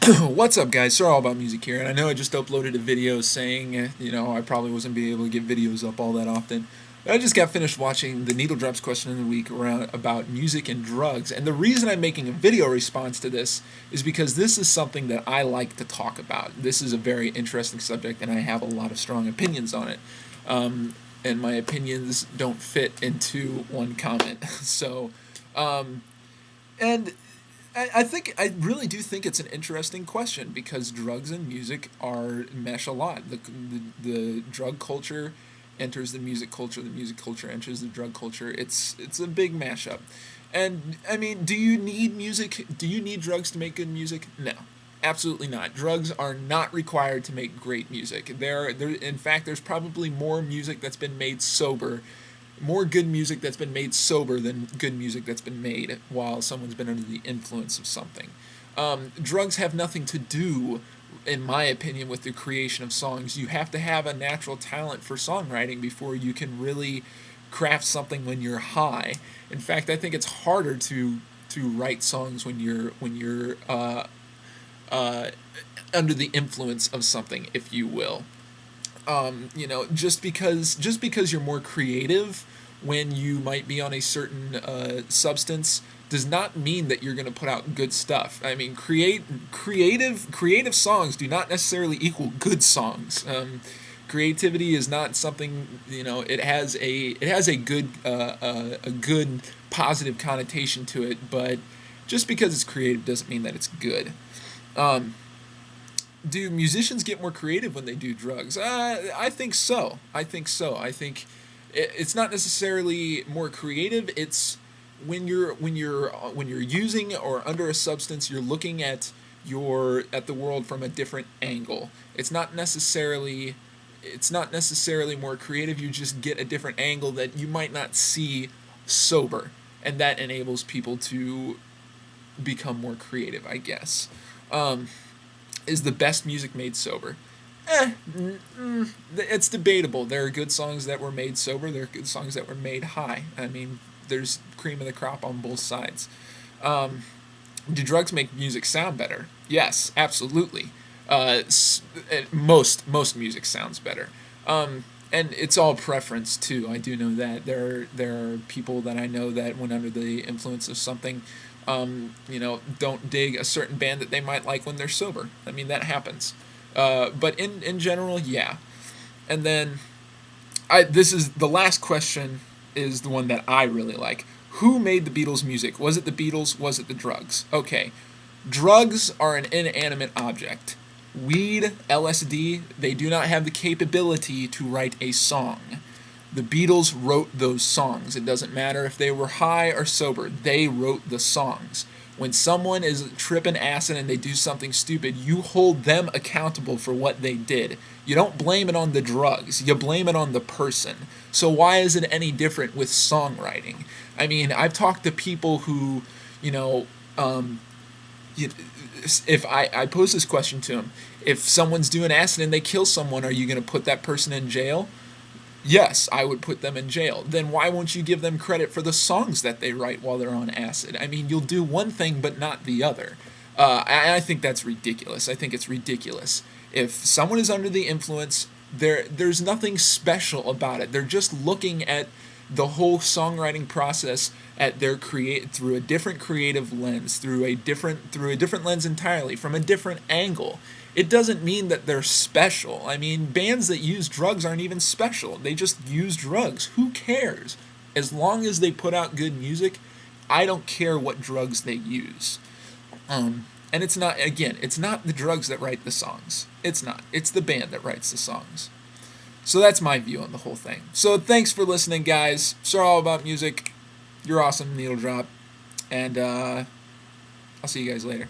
What's up, guys? SirAllAboutMusic here, and I know I just uploaded a video saying, I probably wasn't be able to get videos up all that often. But I just got finished watching the Needle Drops question of the week around about music and drugs, and the reason I'm making a video response to this is because this is something that I like to talk about. This is a very interesting subject, and I have a lot of strong opinions on it. And my opinions don't fit into one comment. So, and I really do think it's an interesting question because drugs and music are mesh a lot. The drug culture enters the music culture enters the drug culture. It's a big mashup. And I mean, do you need music? Do you need drugs to make good music? No. Absolutely not. Drugs are not required to make great music. In fact, there's probably more music that's been made sober, more good music that's been made sober than good music that's been made while someone's been under the influence of something. Drugs have nothing to do, in my opinion, with the creation of songs. You have to have a natural talent for songwriting before you can really craft something when you're high. In fact, I think it's harder to write songs when you're under the influence of something, if you will. Just because you're more creative when you might be on a certain substance does not mean that you're going to put out good stuff. I mean, creative songs do not necessarily equal good songs. Creativity is not something, it has a good positive connotation to it, but just because it's creative doesn't mean that it's good. Do musicians get more creative when they do drugs? I think so. I think it's not necessarily more creative. It's when you're using or under a substance, you're looking at the world from a different angle. It's not necessarily more creative. You just get a different angle that you might not see sober, and that enables people to become more creative, I guess. Is the best music made sober? It's debatable. There are good songs that were made sober. There are good songs that were made high. I mean, there's cream of the crop on both sides. Do drugs make music sound better? Yes, absolutely. Most music sounds better. And it's all preference too. I do know that there are people that I know that when under the influence of something, don't dig a certain band that they might like when they're sober. I mean, that happens. But in general, yeah. And then, this is the last question is the one that I really like. Who made the Beatles' music? Was it the Beatles? Was it the drugs? Okay. Drugs are an inanimate object. Weed, LSD, they do not have the capability to write a song. The Beatles wrote those songs. It doesn't matter if they were high or sober. They wrote the songs. When someone is tripping acid and they do something stupid, you hold them accountable for what they did. You don't blame it on the drugs. You blame it on the person. So why is it any different with songwriting? I mean, I've talked to people who, if I pose this question to them, if someone's doing acid and they kill someone, are you going to put that person in jail? Yes, I would put them in jail. Then why won't you give them credit for the songs that they write while they're on acid? I mean, you'll do one thing but not the other. I think that's ridiculous. I think it's ridiculous. If someone is under the influence, there's nothing special about it. They're just looking at the whole songwriting process at through a different creative lens, through a different lens entirely, from a different angle. It doesn't mean that they're special. I mean, bands that use drugs aren't even special. They just use drugs. Who cares? As long as they put out good music, I don't care what drugs they use. And it's not the drugs that write the songs. It's not. It's the band that writes the songs. So that's my view on the whole thing. So thanks for listening, guys. SirAllAboutMusic. You're awesome, Needle Drop. And I'll see you guys later.